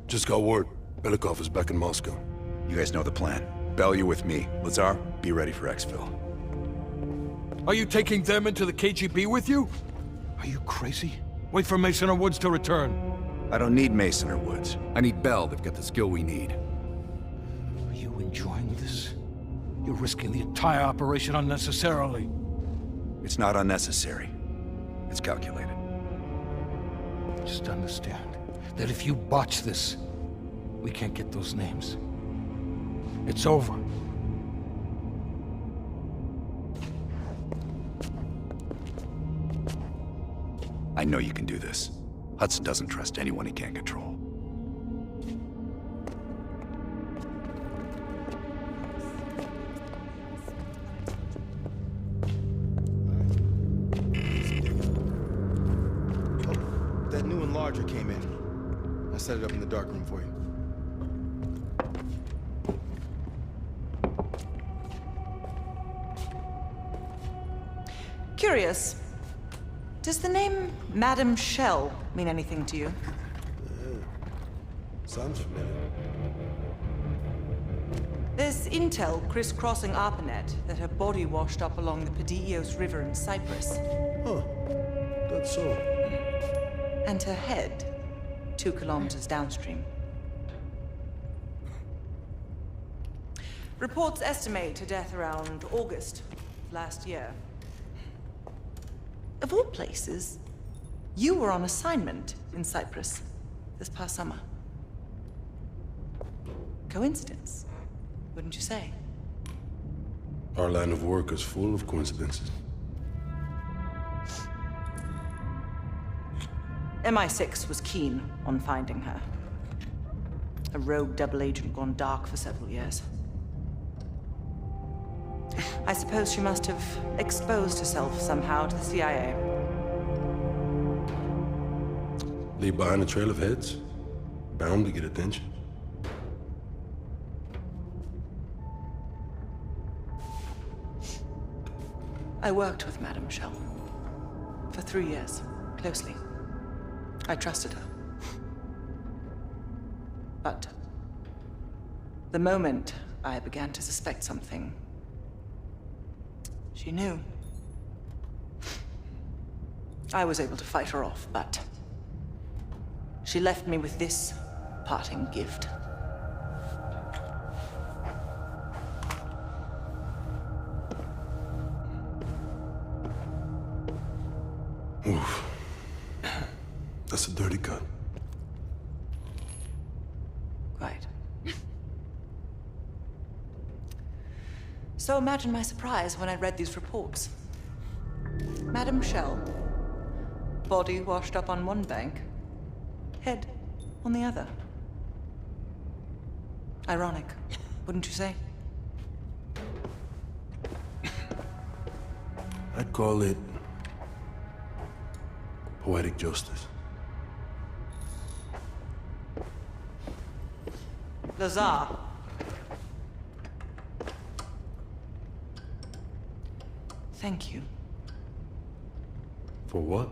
Just got word. Belikov is back in Moscow. You guys know the plan. Bell, you're with me. Lazar, be ready for exfil. Are you taking them into the KGB with you? Are you crazy? Wait for Mason or Woods to return. I don't need Mason or Woods. I need Bell. They've got the skill we need. Are you enjoying this? You're risking the entire operation unnecessarily. It's not unnecessary. It's calculated. Just understand that if you botch this, we can't get those names. It's over. I know you can do this. Hudson doesn't trust anyone he can't control. Oh, that new enlarger came in. I set it up in the dark room for you. Curious. Does the name Madam Shell mean anything to you? Sounds familiar. There's intel crisscrossing ARPANET that her body washed up along the Pedios River in Cyprus. Huh. That's so. And her head, 2 kilometers downstream. Reports estimate her death around August of last year. Of all places, you were on assignment in Cyprus this past summer. Coincidence, wouldn't you say? Our line of work is full of coincidences. MI6 was keen on finding her. A rogue double agent gone dark for several years. I suppose she must have exposed herself somehow to the CIA. Leave behind a trail of heads. Bound to get attention. I worked with Madame Shell for 3 years, closely. I trusted her. But the moment I began to suspect something, she knew. I was able to fight her off, but she left me with this parting gift. Oof. That's a dirty cut. Right. So imagine my surprise when I read these reports. Madame Shell, body washed up on one bank, head on the other. Ironic, wouldn't you say? I'd call it poetic justice. Lazar. Thank you. For what?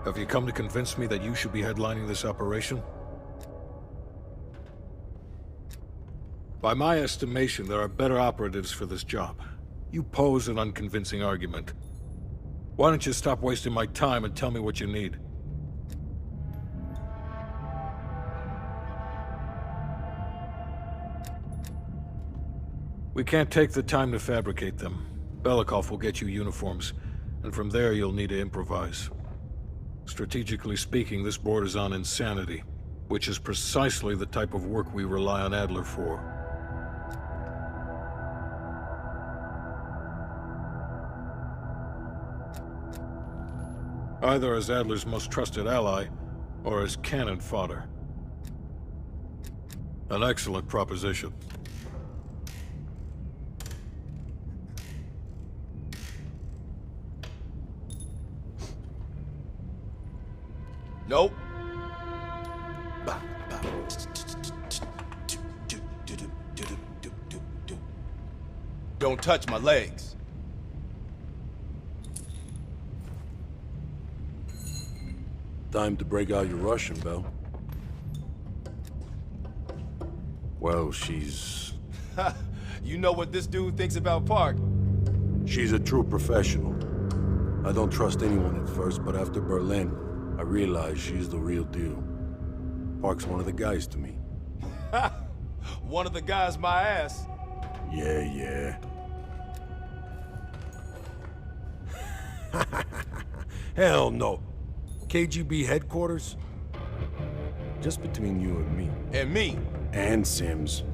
Have you come to convince me that you should be headlining this operation? By my estimation, there are better operatives for this job. You pose an unconvincing argument. Why don't you stop wasting my time and tell me what you need? We can't take the time to fabricate them. Belikov will get you uniforms, and from there you'll need to improvise. Strategically speaking, this borders on insanity, which is precisely the type of work we rely on Adler for. Either as Adler's most trusted ally, or as cannon fodder. An excellent proposition. Nope. Don't touch my legs. Time to break out your Russian, Belle. Well, she's You know what this dude thinks about Park? a true professional. I don't trust anyone at first, but after Berlin, I realized she's the real deal. Park's one of the guys to me. One of the guys my ass. Yeah. Hell no. KGB headquarters? Just between you and me. And me. And Sims.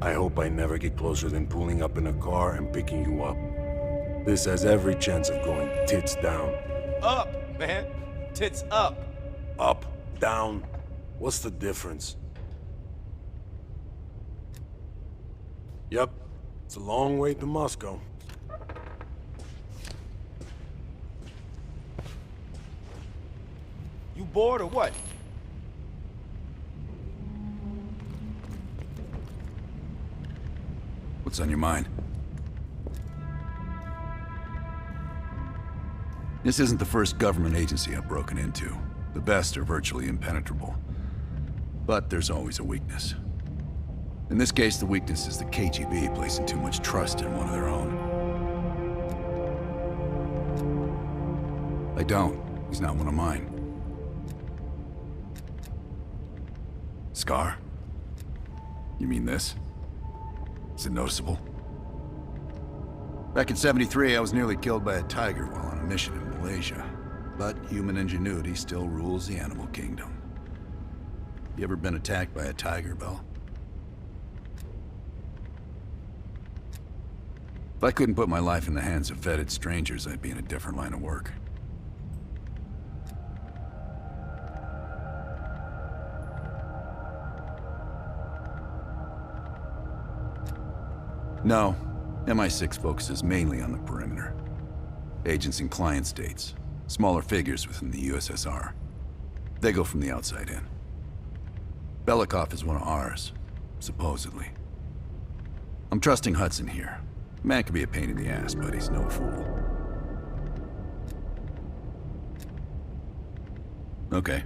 I hope I never get closer than pulling up in a car and picking you up. This has every chance of going tits down. Up, man. Tits up. Up, down. What's the difference? Yep. It's a long way to Moscow. You bored or what? What's on your mind? This isn't the first government agency I've broken into. The best are virtually impenetrable. But there's always a weakness. In this case, the weakness is the KGB placing too much trust in one of their own. I don't. He's not one of mine. Scar? You mean this? Is it noticeable? Back in '73, I was nearly killed by a tiger while on a mission in Malaysia. But human ingenuity still rules the animal kingdom. You ever been attacked by a tiger, Belle? If I couldn't put my life in the hands of vetted strangers, I'd be in a different line of work. No, MI6 focuses mainly on the perimeter. Agents in client states, smaller figures within the USSR. They go from the outside in. Belikov is one of ours, supposedly. I'm trusting Hudson here. Man can be a pain in the ass, but he's no fool. Okay.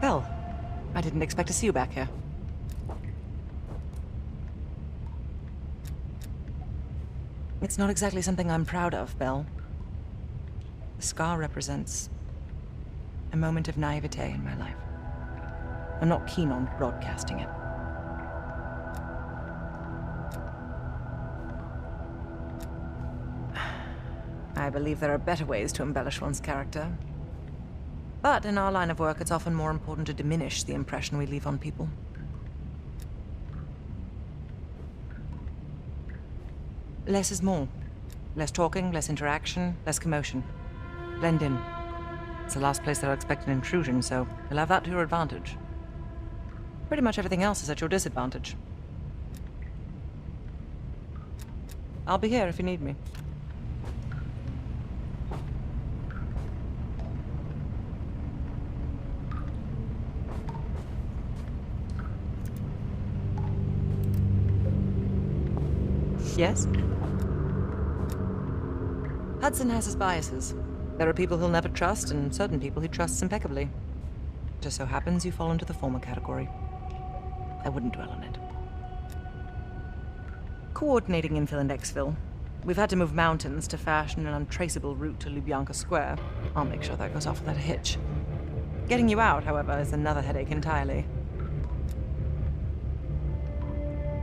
Well, I didn't expect to see you back here. It's not exactly something I'm proud of, Belle. The scar represents a moment of naivete in my life. I'm not keen on broadcasting it. I believe there are better ways to embellish one's character. But in our line of work, it's often more important to diminish the impression we leave on people. Less is more. Less talking, less interaction, less commotion. Blend in. It's the last place they'll expect an intrusion, so you'll have that to your advantage. Pretty much everything else is at your disadvantage. I'll be here if you need me. Yes? Hudson has his biases. There are people he'll never trust, and certain people he trusts impeccably. Just so happens you fall into the former category. I wouldn't dwell on it. Coordinating infill and exfil. We've had to move mountains to fashion an untraceable route to Lubyanka Square. I'll make sure that goes off without a hitch. Getting you out, however, is another headache entirely.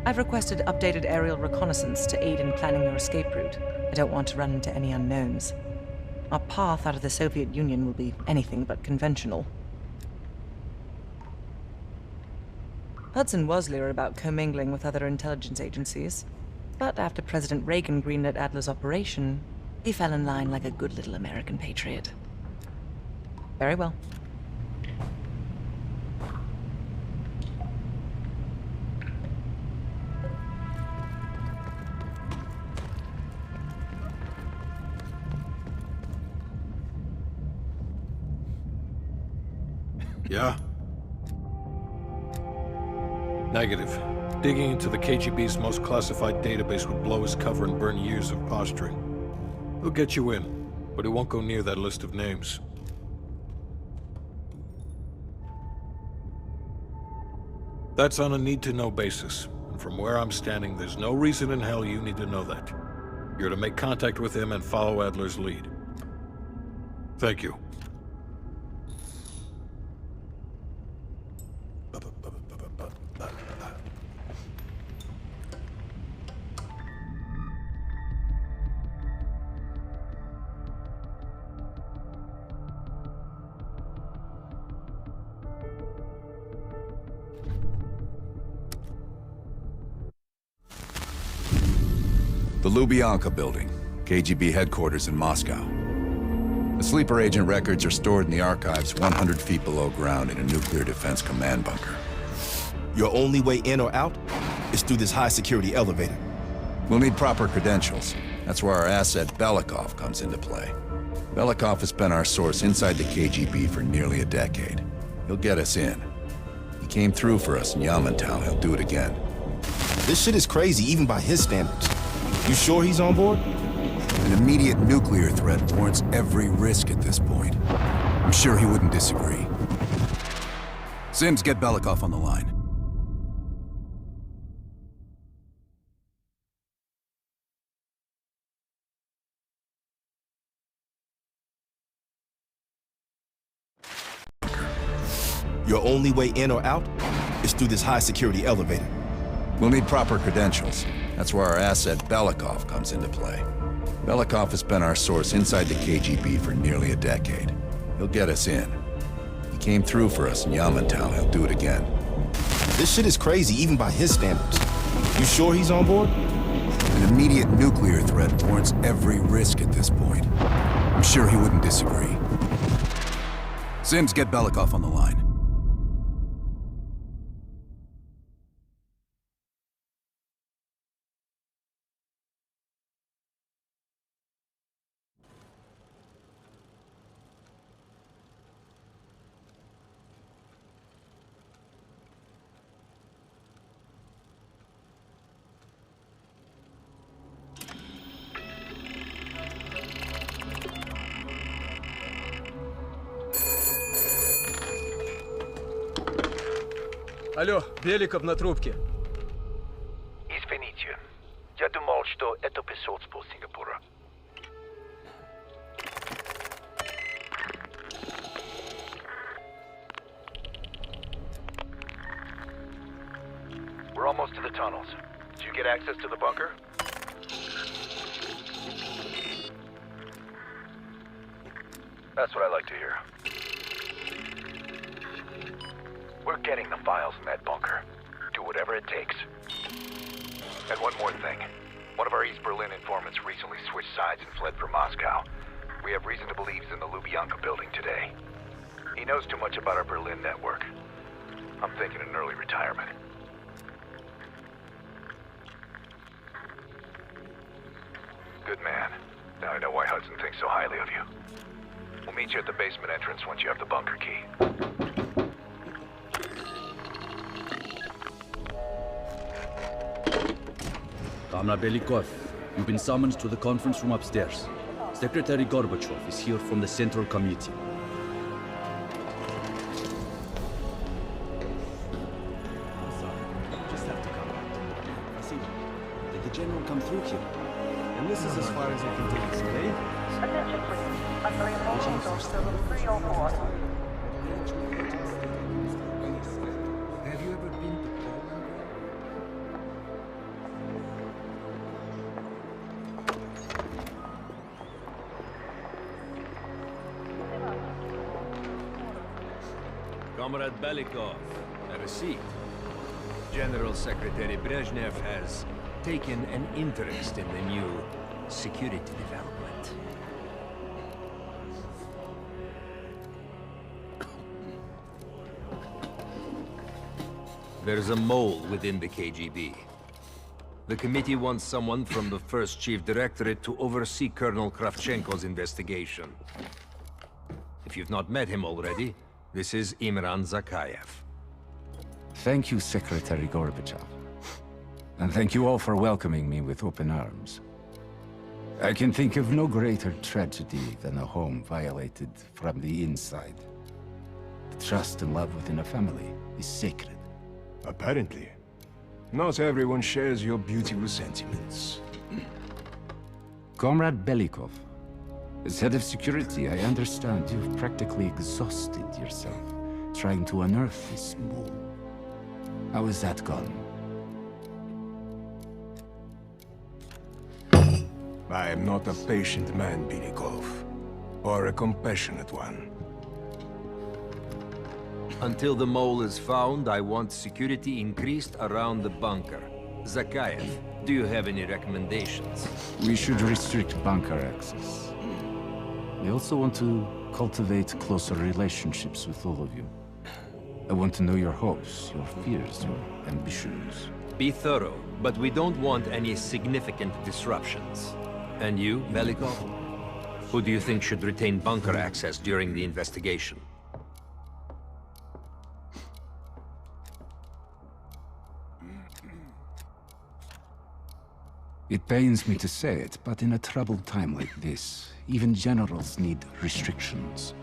I've requested updated aerial reconnaissance to aid in planning your escape route. I don't want to run into any unknowns. Our path out of the Soviet Union will be anything but conventional. Hudson was leery about commingling with other intelligence agencies, but after President Reagan greenlit Adler's operation, he fell in line like a good little American patriot. Very well. Yeah? Negative. Digging into the KGB's most classified database would blow his cover and burn years of posturing. He'll get you in, but he won't go near that list of names. That's on a need-to-know basis, and from where I'm standing, there's no reason in hell you need to know that. You're to make contact with him and follow Adler's lead. Thank you. The Lubyanka building, KGB headquarters in Moscow. The sleeper agent records are stored in the archives 100 feet below ground in a nuclear defense command bunker. Your only way in or out is through this high-security elevator. We'll need proper credentials. That's where our asset Belikov comes into play. Belikov has been our source inside the KGB for nearly a decade. He'll get us in. He came through for us in Yamantau. He'll do it again. This shit is crazy, even by his standards. You sure he's on board? An immediate nuclear threat warrants every risk at this point. I'm sure he wouldn't disagree. Sims, get Belikov on the line. Your only way in or out is through this high-security elevator. We'll need proper credentials. That's where our asset Belikov comes into play. Belikov has been our source inside the KGB for nearly a decade. He'll get us in. He came through for us in Yamantau. He'll do it again. This shit is crazy, even by his standards. You sure he's on board? An immediate nuclear threat warrants every risk at this point. I'm sure he wouldn't disagree. Sims, get Belikov on the line. Алло, Беликов на трубке. Извините, я думал, что это посольство Сингапура. We're almost to the tunnels. Did you get access to the bunker? That's what I like to hear. We're getting the files in that bunker. Do whatever it takes. And one more thing. One of our East Berlin informants recently switched sides and fled for Moscow. We have reason to believe he's in the Lubyanka building today. He knows too much about our Berlin network. I'm thinking an early retirement. Good man. Now I know why Hudson thinks so highly of you. We'll meet you at the basement entrance once you have the bunker key. Kamra Belikov, you've been summoned to the conference room upstairs. Secretary Gorbachev is here from the Central Committee. I'm sorry. You just have to come back. Vasily, did the general come through here? And this is as far as I can take us, okay? Attention please. Under involvement of 7304. Have you ever been to Poland? Comrade Belikov, a receipt. General Secretary Brezhnev has taken an interest in the new security development. There's a mole within the KGB. The committee wants someone from the First Chief Directorate to oversee Colonel Kravchenko's investigation. If you've not met him already, this is Imran Zakayev. Thank you, Secretary Gorbachev. And thank you all for welcoming me with open arms. I can think of no greater tragedy than a home violated from the inside. The trust and love within a family is sacred. Apparently. Not everyone shares your beautiful sentiments. Comrade Belikov, as head of security, I understand you've practically exhausted yourself trying to unearth this mole. How has that gone? I am not a patient man, Beenox, or a compassionate one. Until the mole is found, I want security increased around the bunker. Zakayev, do you have any recommendations? We should restrict bunker access. I also want to cultivate closer relationships with all of you. I want to know your hopes, your fears, your ambitions. Be thorough, but we don't want any significant disruptions. And you, Belikov? Who do you think should retain bunker access during the investigation? It pains me to say it, but in a troubled time like this, even generals need restrictions.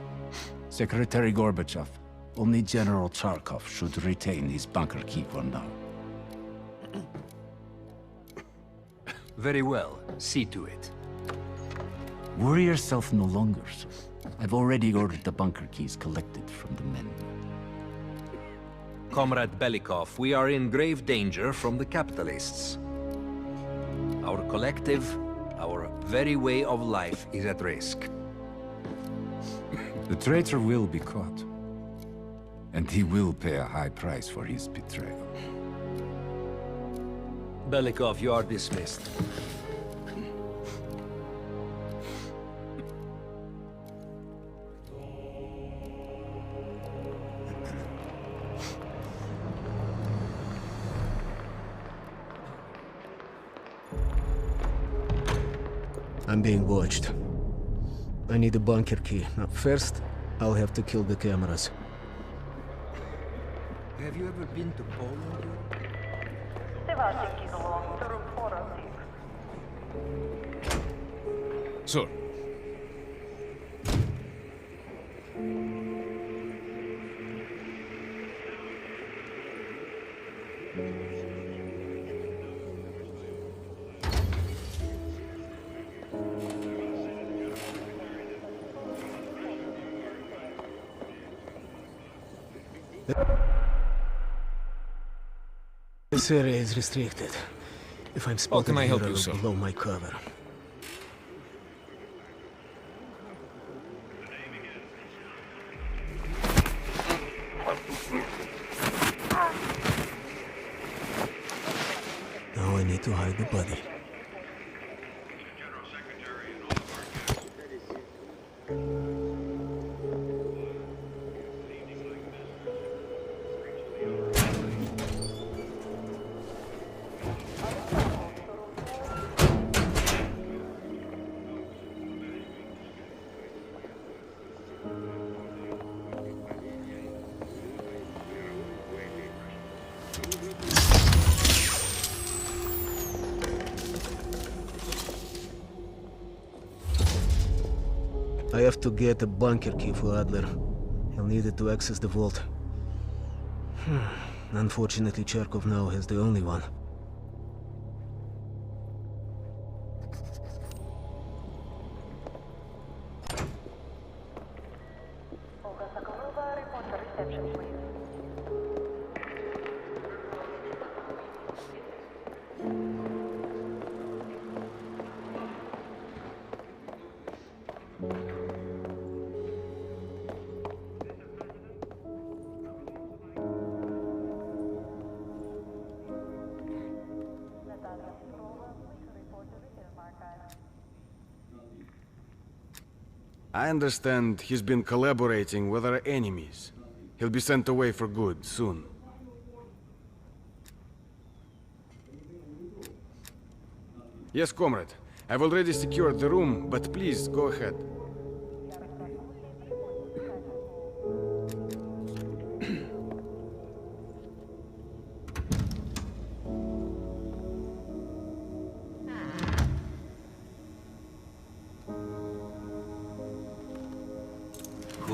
Secretary Gorbachev, only General Charkov should retain his bunker key for now. Very well. See to it. Worry yourself no longer, sir. I've already ordered the bunker keys collected from the men. Comrade Belikov, we are in grave danger from the capitalists. Our collective, our very way of life is at risk. The traitor will be caught. And he will pay a high price for his betrayal. Belikov, you are dismissed. I'm being watched. I need a bunker key. Now, first, I'll have to kill the cameras. Have you ever been to Poland? Sir. This area is restricted. If I'm spotted can I help here, you, I'll sir? blow my cover. Now I need to hide the body. I have to get a bunker key for Adler. He'll need it to access the vault. Unfortunately, Charkov now has the only one. I understand he's been collaborating with our enemies. He'll be sent away for good soon. Yes, comrade. I've already secured the room, but please, go ahead.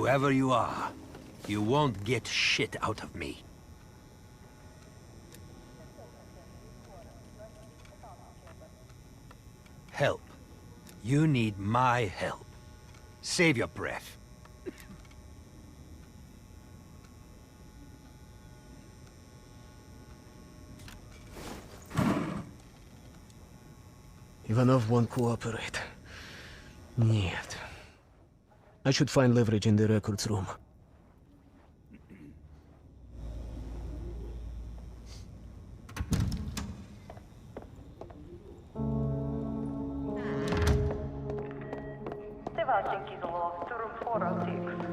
Whoever you are, you won't get shit out of me. Help. You need my help. Save your breath. Ivanov won't cooperate. Нет. I should find leverage in the records room. to room 406.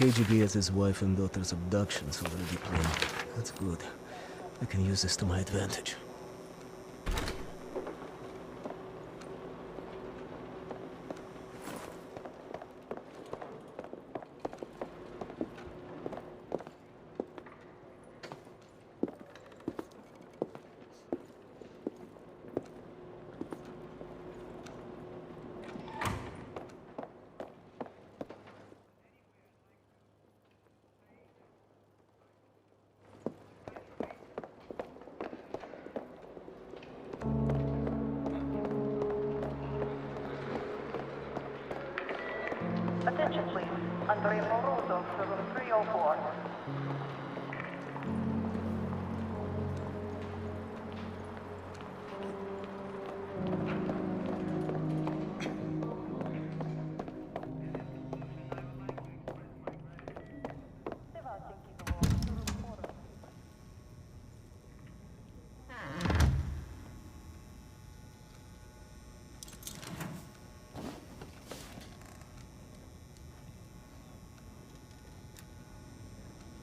KGB has his wife and daughter's abductions already planned. That's good. I can use this to my advantage. Attention please. Andrei Morozov to room 304.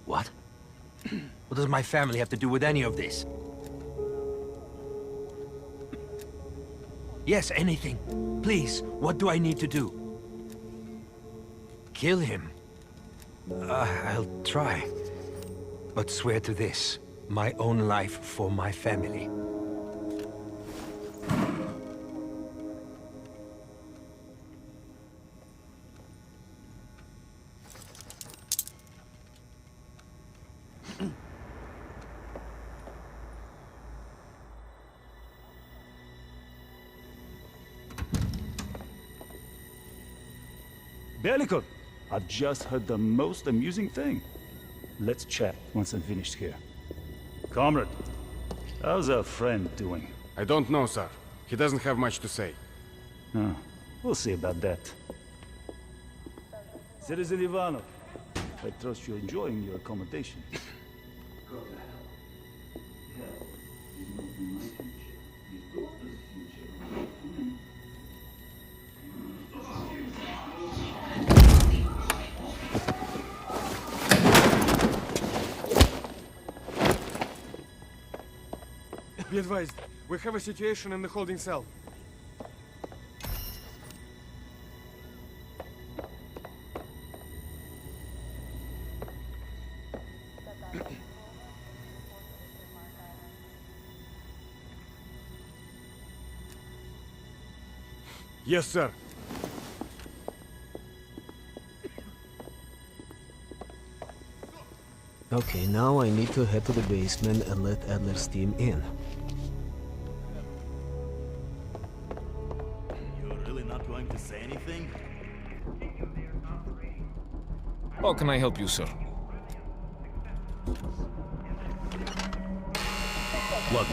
What? What does my family have to do with any of this? Yes, anything. Please, what do I need to do? Kill him? I'll try. But swear to this. My own life for my family. Belikov, I've just heard the most amusing thing. Let's chat once I'm finished here. Comrade, how's our friend doing? I don't know, sir. He doesn't have much to say. Oh, we'll see about that. Citizen Ivanov, I trust you're enjoying your accommodation. Be advised, we have a situation in the holding cell. Yes, sir. Okay, now I need to head to the basement and let Adler's team in. You're really not going to say anything? How can I help you, sir? Look.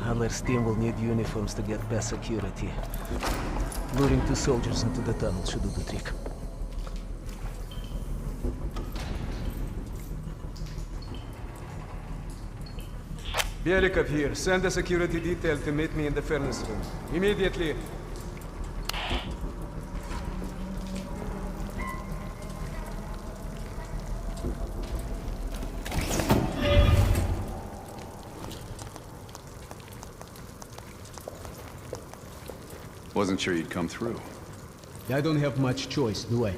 Adler's team will need uniforms to get best security. Luring 2 soldiers into the tunnel should do the trick. Belikov here. Send a security detail to meet me in the furnace room. Immediately. Wasn't sure you'd come through. I don't have much choice, do I?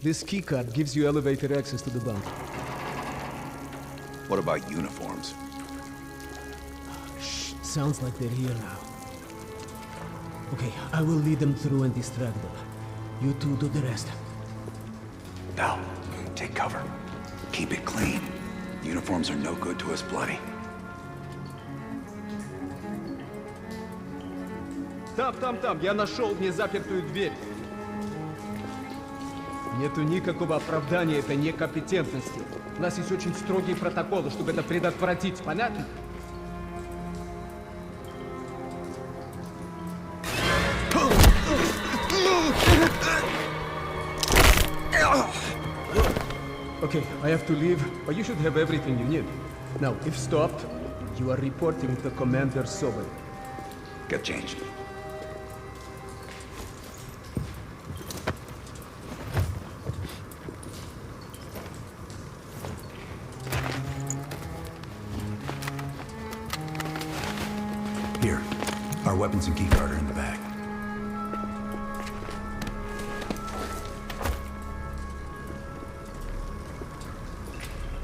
This keycard gives you elevator access to the bunker. What about uniforms? Shh, sounds like they're here now. Okay, I will lead them through and distract them. You two do the rest. Now, take cover. Keep it clean. Uniforms are no good to us bloody. Там, я нашел незапертую дверь. Нету никакого оправдания этой некомпетентности. У нас есть очень строгие протоколы, чтобы это предотвратить. Понятно? Okay, I have to leave, but you should have everything you need. Now, if stopped, you are reporting to Commander Sobel. Get changed. Here, our weapons and keycard are in the bag.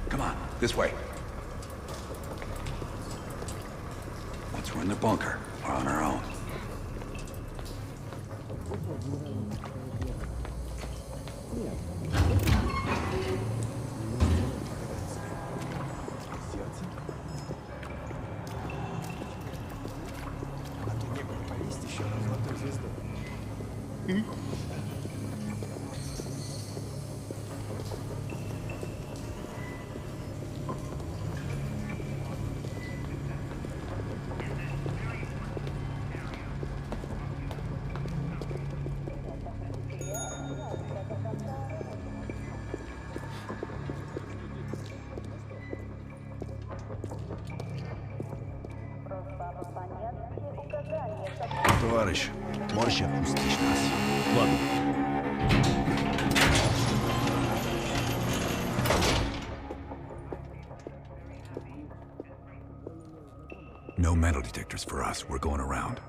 Come on, this way. Once we're in the bunker, we're on our own. товарищ. Можешь отпустить нас? Ладно. No metal detectors for us. We're going around.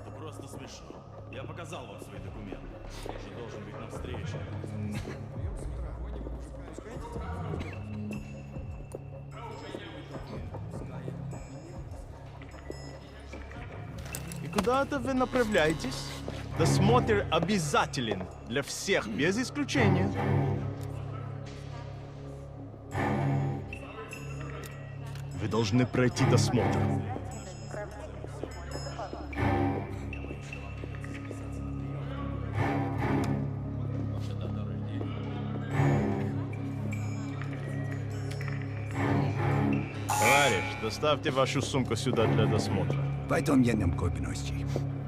Это просто смешно. Я показал вам свои документы. Ты должен быть на встрече. И куда-то вы направляетесь? Досмотр обязателен для всех, без исключения. Вы должны пройти досмотр. Товарищ, доставьте вашу сумку сюда для досмотра. Пойдем едем копиности.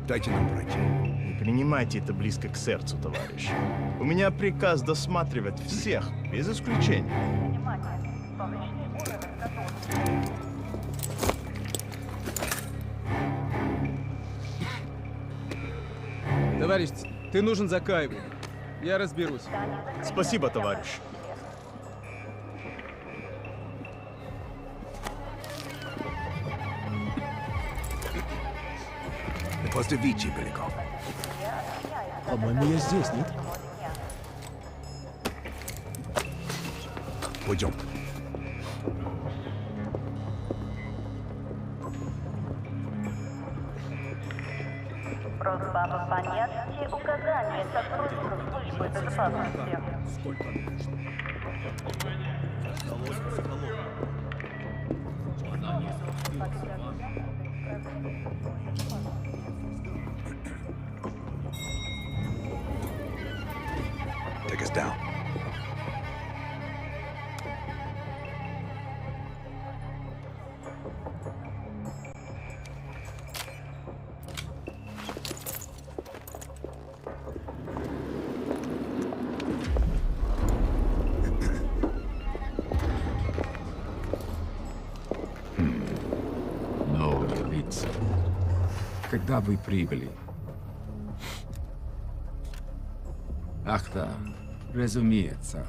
Дайте нам пройти. Не принимайте это близко к сердцу, товарищ. У меня приказ досматривать всех, без исключения. Товарищ, ты нужен за Кайву. Я разберусь. Спасибо, товарищ. После Вичи, Беляков. По-моему, я здесь, нет? Пойдем. Просьба выполнять указания сотрудников службы безопасности. Take us down. Новые лица. Когда вы прибыли? Ах да, разумеется.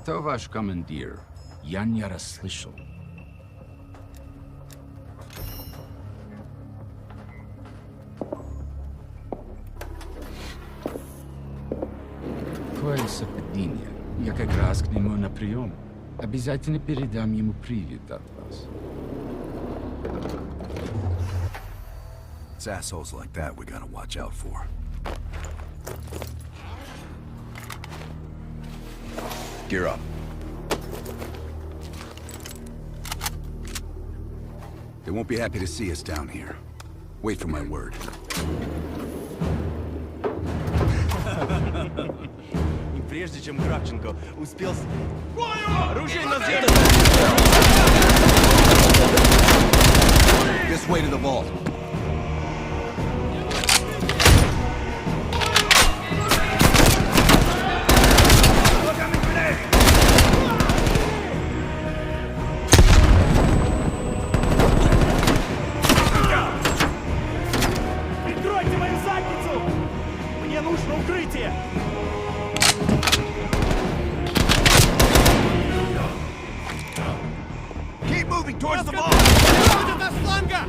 Кто ваш командир? Я не расслышал. Какое совпадение. Я как раз к нему на прием. Обязательно передам ему привет от вас. It's assholes like that we gotta watch out for. Gear up. They won't be happy to see us down here. Wait for my word. И прежде чем Кравченко успел... Оружие на землю! This way to the vault. Прикройте мою задницу! Мне нужно укрытие! Keep moving towards the vault! До фланга!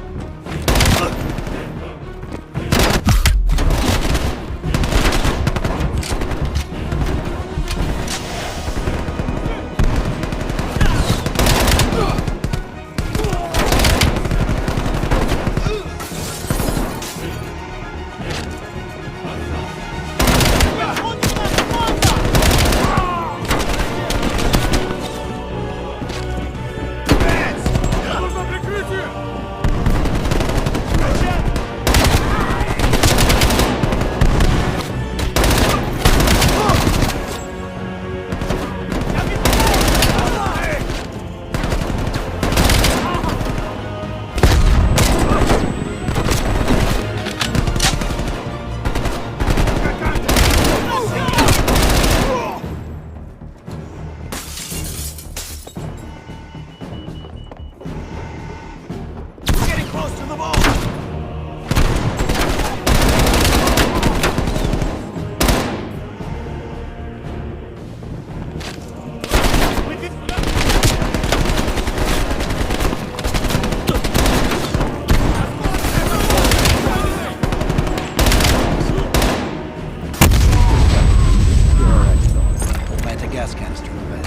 western vent.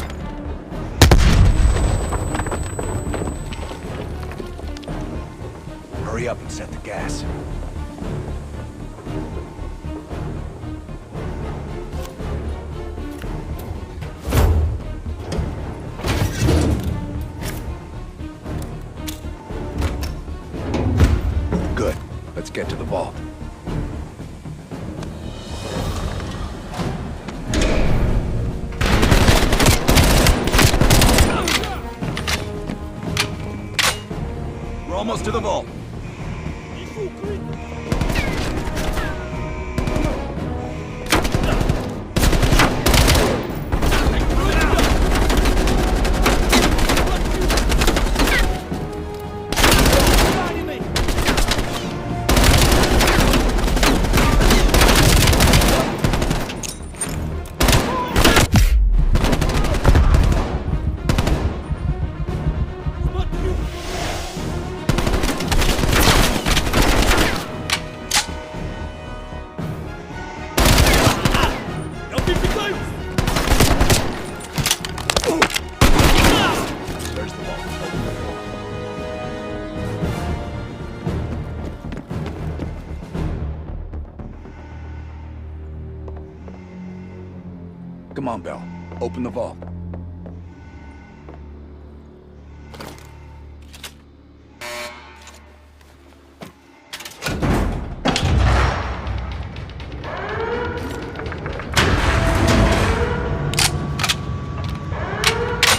Hurry up and set the gas. Good. Let's get to the vault. We're almost to the vault. Come on, Bell. Open the vault.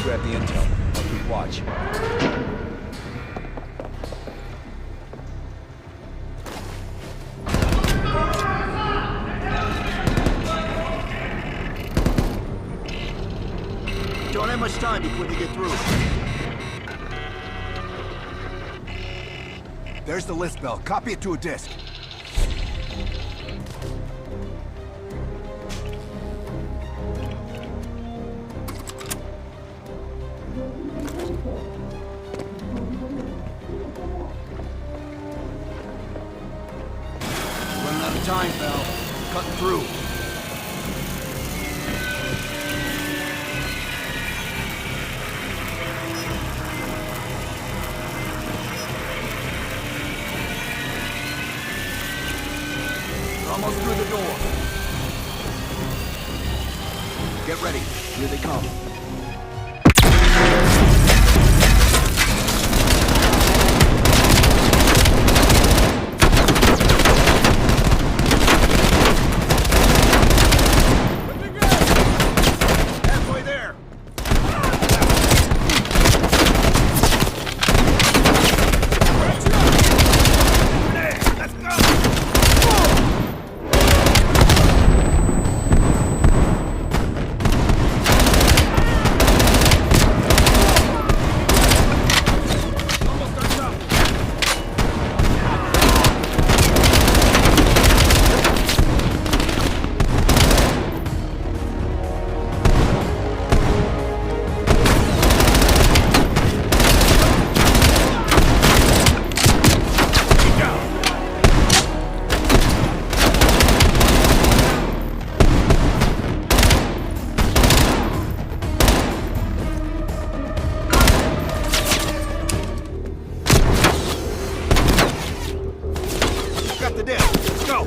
Grab the intel. Help me watch. Don't have much time before they get through. There's the list, Bell. Copy it to a disk. Running out of time, Bell. Cutting through. Almost through the door. Get ready. Here they come. Halfway there. Let's go. Got the desk. Let's go.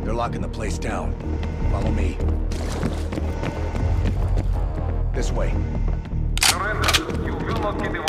They're locking the place down. Follow me. This way. Surrender. You will not get away.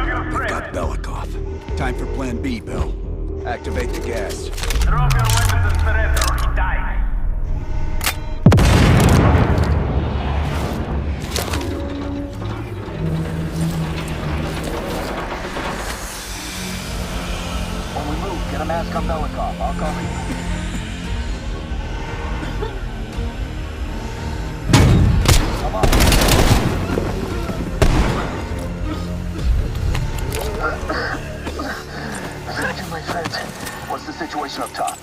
They've got Belikov. Time for Plan B, Bill. Activate the gas. Drop your weapons and surrender, or he dies. When we move, get a mask on Belikov. I'll cover you. Come on. Thank you, my friend. What's the situation up top?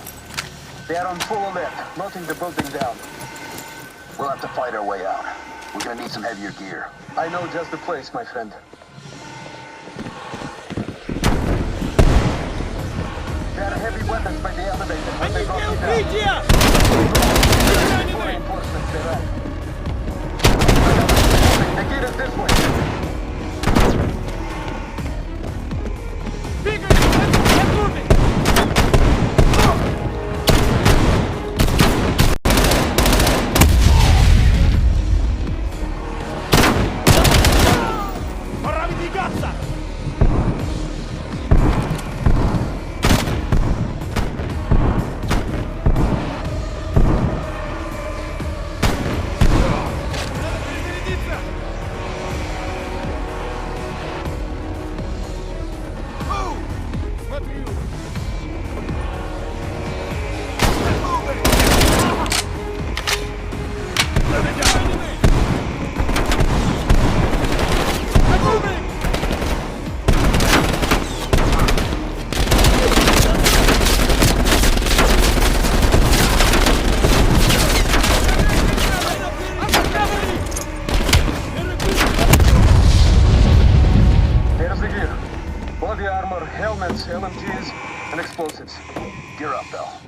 They are on full alert, knocking the building down. We'll have to fight our way out. We're gonna need some heavier gear. I know just the place, my friend. They had heavy weapons by the elevator when they brought me down. Reinforcements, they're out. The gate is this way. LMGs, and explosives. Gear up, Bell.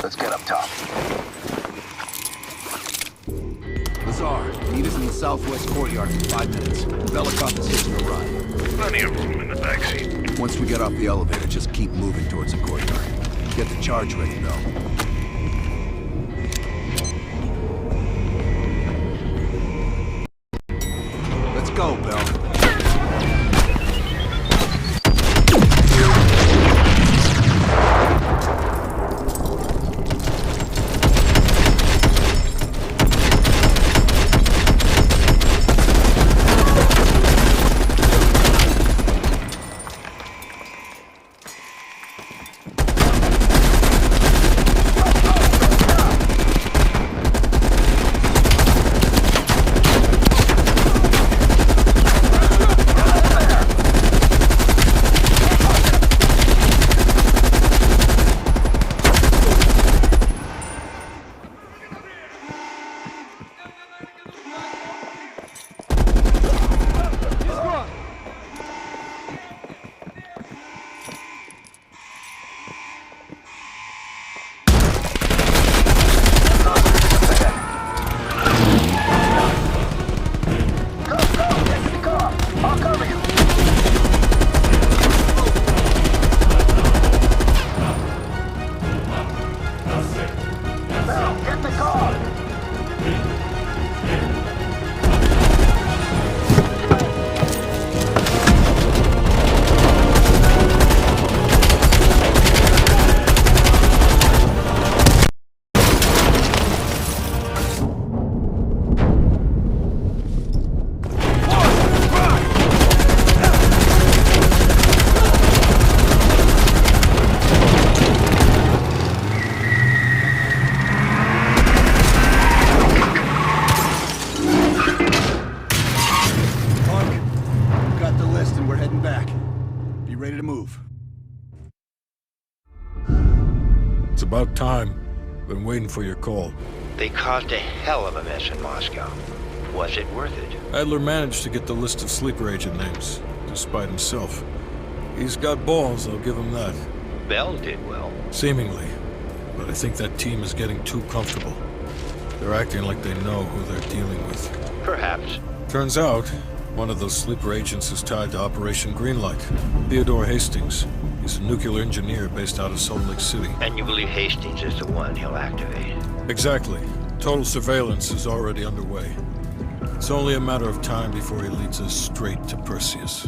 Let's get up top. Lazar, meet us in the southwest courtyard in 5 minutes. Belikov is hitching a ride. Plenty of room in the backseat. Once we get off the elevator, just keep moving towards the courtyard. Get the charge ready, Bell. Go, Bell. About time. Been waiting for your call. They caused a hell of a mess in Moscow. Was it worth it? Adler managed to get the list of sleeper agent names, despite himself. He's got balls, I'll give him that. Bell did well. Seemingly. But I think that team is getting too comfortable. They're acting like they know who they're dealing with. Perhaps. Turns out, one of those sleeper agents is tied to Operation Greenlight. Theodore Hastings. He's a nuclear engineer based out of Salt Lake City. And you believe Hastings is the one he'll activate? Exactly. Total surveillance is already underway. It's only a matter of time before he leads us straight to Perseus.